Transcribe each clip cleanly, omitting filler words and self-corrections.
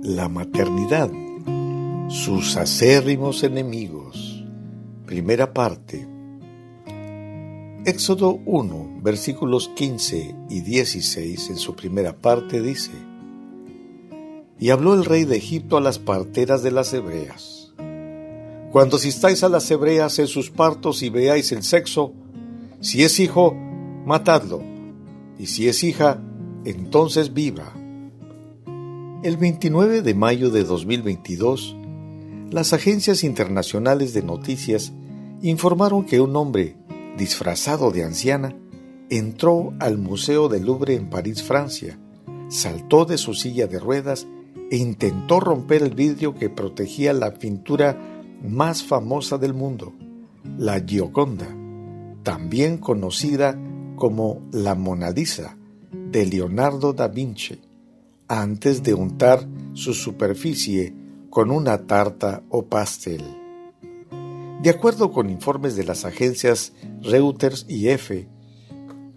La maternidad, sus acérrimos enemigos. Primera parte. Éxodo 1, versículos 15 y 16 en su primera parte dice: Y habló el rey de Egipto a las parteras de las hebreas: Cuando asistáis a las hebreas en sus partos y veáis el sexo, si es hijo, matadlo, y si es hija, entonces viva. El 29 de mayo de 2022, las agencias internacionales de noticias informaron que un hombre disfrazado de anciana entró al Museo del Louvre en París, Francia, saltó de su silla de ruedas e intentó romper el vidrio que protegía la pintura más famosa del mundo, la Gioconda, también conocida como la Mona Lisa, de Leonardo da Vinci, antes de untar su superficie con una tarta o pastel. De acuerdo con informes de las agencias Reuters y EFE,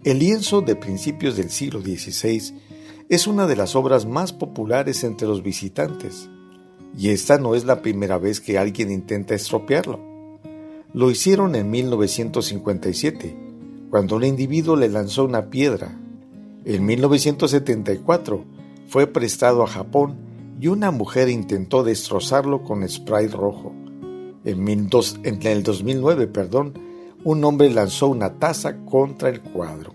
el lienzo de principios del siglo XVI es una de las obras más populares entre los visitantes, y esta no es la primera vez que alguien intenta estropearlo. Lo hicieron en 1957, cuando un individuo le lanzó una piedra. En 1974 fue prestado a Japón y una mujer intentó destrozarlo con spray rojo. En el 2009, un hombre lanzó una taza contra el cuadro.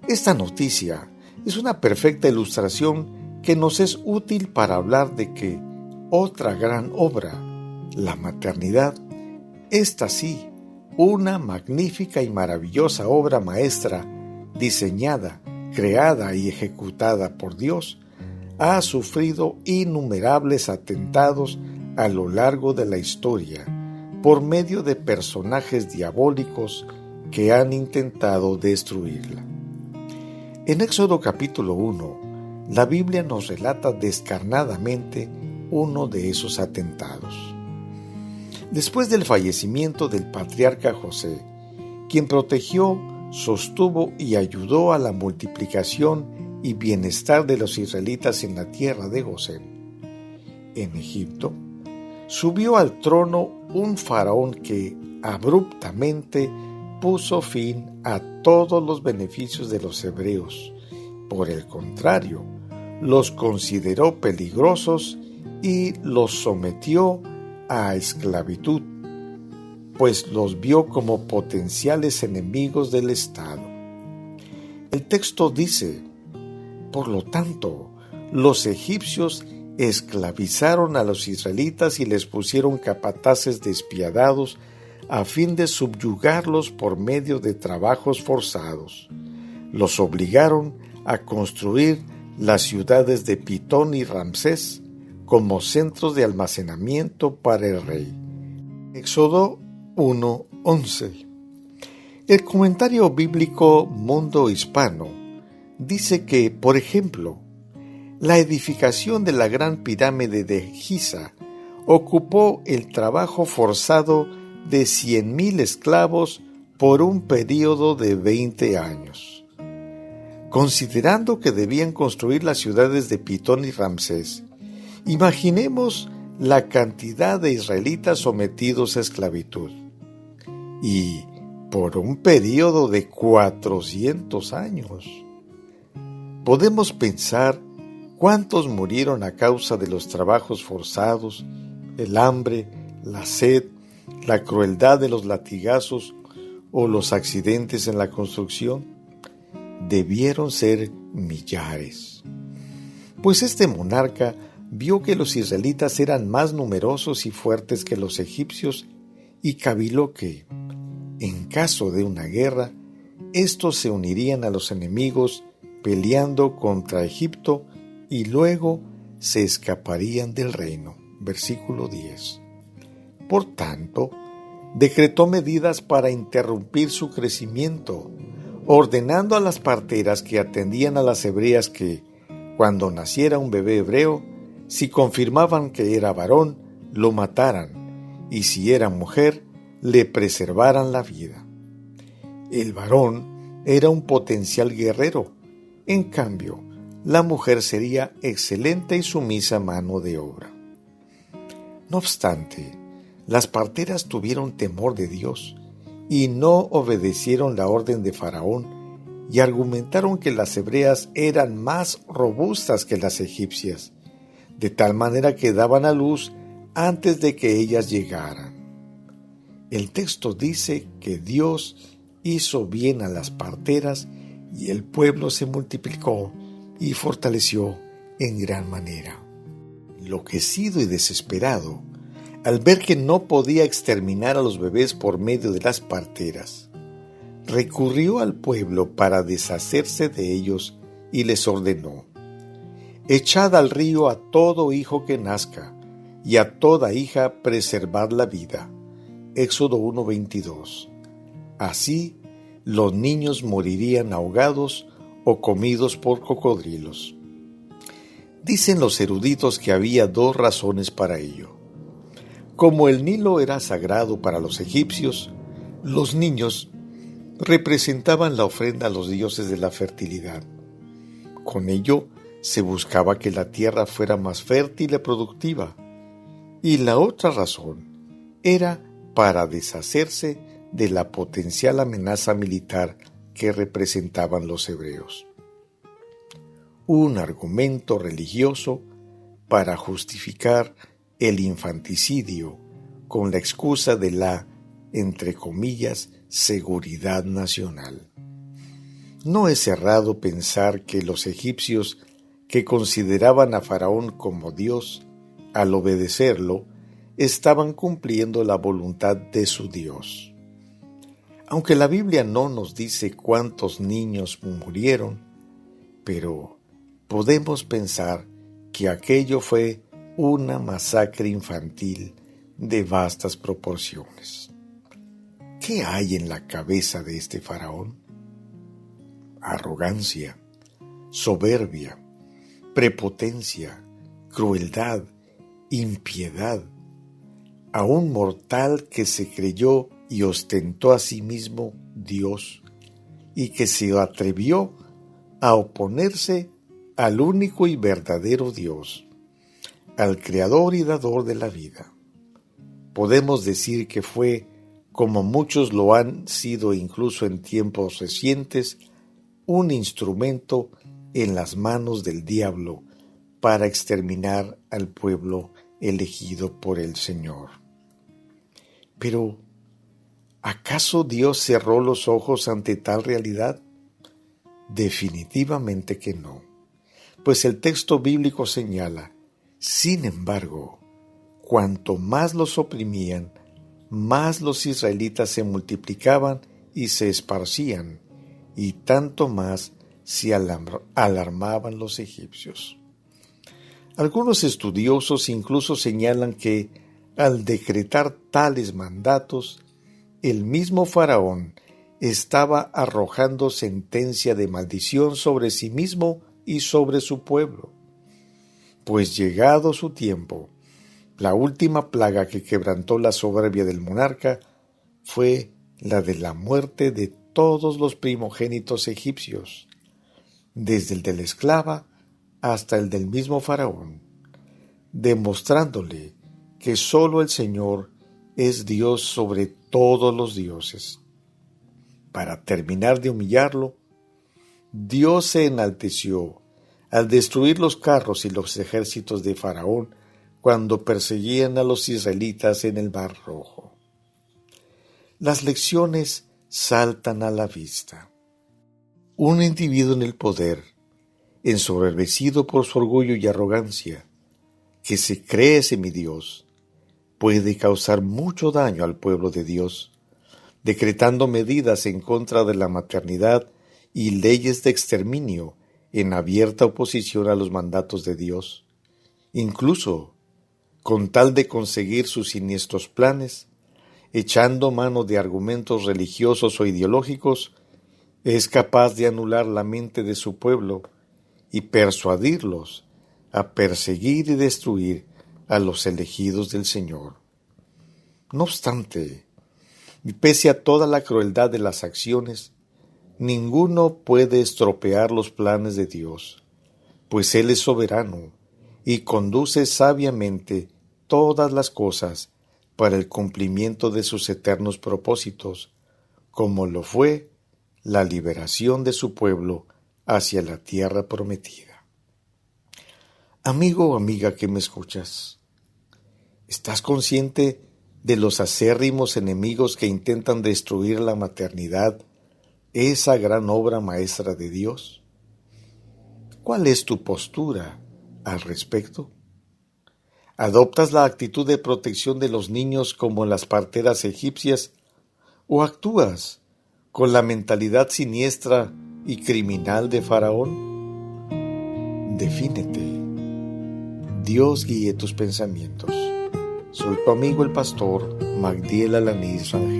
Esta noticia es una perfecta ilustración que nos es útil para hablar de que otra gran obra, la maternidad, esta sí, una magnífica y maravillosa obra maestra, diseñada, creada y ejecutada por Dios, ha sufrido innumerables atentados a lo largo de la historia por medio de personajes diabólicos que han intentado destruirla. En Éxodo capítulo 1, la Biblia nos relata descarnadamente uno de esos atentados. Después del fallecimiento del patriarca José, quien protegió, sostuvo y ayudó a la multiplicación y bienestar de los israelitas en la tierra de Gosén, en Egipto, subió al trono un faraón que abruptamente puso fin a todos los beneficios de los hebreos. Por el contrario, los consideró peligrosos y los sometió a esclavitud, pues los vio como potenciales enemigos del Estado. El texto dice: Por lo tanto, los egipcios esclavizaron a los israelitas y les pusieron capataces despiadados a fin de subyugarlos por medio de trabajos forzados. Los obligaron a construir las ciudades de Pitón y Ramsés como centros de almacenamiento para el rey. Éxodo 1:11. El comentario bíblico Mundo Hispano dice que, por ejemplo, la edificación de la gran pirámide de Giza ocupó el trabajo forzado de 100,000 esclavos por un período de 20 años. Considerando que debían construir las ciudades de Pitón y Ramsés, imaginemos la cantidad de israelitas sometidos a esclavitud. Y por un período de 400 años. Podemos pensar cuántos murieron a causa de los trabajos forzados, el hambre, la sed, la crueldad de los latigazos o los accidentes en la construcción. Debieron ser millares. Pues este monarca vio que los israelitas eran más numerosos y fuertes que los egipcios y caviló que, en caso de una guerra, estos se unirían a los enemigos peleando contra Egipto y luego se escaparían del reino. Versículo 10. Por tanto, decretó medidas para interrumpir su crecimiento, ordenando a las parteras que atendían a las hebreas que, cuando naciera un bebé hebreo, si confirmaban que era varón, lo mataran, y si era mujer, le preservaran la vida. El varón era un potencial guerrero. En cambio, la mujer sería excelente y sumisa mano de obra. No obstante, las parteras tuvieron temor de Dios y no obedecieron la orden de Faraón y argumentaron que las hebreas eran más robustas que las egipcias, de tal manera que daban a luz antes de que ellas llegaran. El texto dice que Dios hizo bien a las parteras y el pueblo se multiplicó y fortaleció en gran manera. Enloquecido y desesperado, al ver que no podía exterminar a los bebés por medio de las parteras, recurrió al pueblo para deshacerse de ellos y les ordenó: «Echad al río a todo hijo que nazca, y a toda hija preservad la vida». Éxodo 1:22. Así, los niños morirían ahogados o comidos por cocodrilos. Dicen los eruditos que había dos razones para ello. Como el Nilo era sagrado para los egipcios, los niños representaban la ofrenda a los dioses de la fertilidad. Con ello, se buscaba que la tierra fuera más fértil y productiva. Y la otra razón era para deshacerse de la potencial amenaza militar que representaban los hebreos. Un argumento religioso para justificar el infanticidio con la excusa de la, entre comillas, seguridad nacional. No es errado pensar que los egipcios, que consideraban a Faraón como Dios, al obedecerlo, estaban cumpliendo la voluntad de su Dios. Aunque la Biblia no nos dice cuántos niños murieron, pero podemos pensar que aquello fue una masacre infantil de vastas proporciones. ¿Qué hay en la cabeza de este faraón? Arrogancia, soberbia, prepotencia, crueldad, impiedad. A un mortal que se creyó y ostentó a sí mismo Dios y que se atrevió a oponerse al único y verdadero Dios, al Creador y Dador de la vida. Podemos decir que fue, como muchos lo han sido incluso en tiempos recientes, un instrumento en las manos del diablo para exterminar al pueblo elegido por el Señor. Pero, ¿acaso Dios cerró los ojos ante tal realidad? Definitivamente que no, pues el texto bíblico señala: sin embargo, cuanto más los oprimían, más los israelitas se multiplicaban y se esparcían, y tanto más se alarmaban los egipcios. Algunos estudiosos incluso señalan que, al decretar tales mandatos, el mismo faraón estaba arrojando sentencia de maldición sobre sí mismo y sobre su pueblo. Pues llegado su tiempo, la última plaga que quebrantó la soberbia del monarca fue la de la muerte de todos los primogénitos egipcios, desde el de la esclava hasta el del mismo faraón, demostrándole que sólo el Señor es Dios sobre todos los dioses. Para terminar de humillarlo, Dios se enalteció al destruir los carros y los ejércitos de Faraón cuando perseguían a los israelitas en el Mar Rojo. Las lecciones saltan a la vista. Un individuo en el poder, ensoberbecido por su orgullo y arrogancia, que se cree semidios, puede causar mucho daño al pueblo de Dios, decretando medidas en contra de la maternidad y leyes de exterminio en abierta oposición a los mandatos de Dios. Incluso, con tal de conseguir sus siniestros planes, echando mano de argumentos religiosos o ideológicos, es capaz de anular la mente de su pueblo y persuadirlos a perseguir y destruir a los elegidos del Señor. No obstante, y pese a toda la crueldad de las acciones, ninguno puede estropear los planes de Dios, pues Él es soberano y conduce sabiamente todas las cosas para el cumplimiento de sus eternos propósitos, como lo fue la liberación de su pueblo hacia la tierra prometida. Amigo o amiga que me escuchas, ¿estás consciente de los acérrimos enemigos que intentan destruir la maternidad, esa gran obra maestra de Dios? ¿Cuál es tu postura al respecto? ¿Adoptas la actitud de protección de los niños como las parteras egipcias o actúas con la mentalidad siniestra y criminal de Faraón? Defínete. Dios guíe tus pensamientos. Soy tu amigo el pastor Magdiel Alanís Rangel.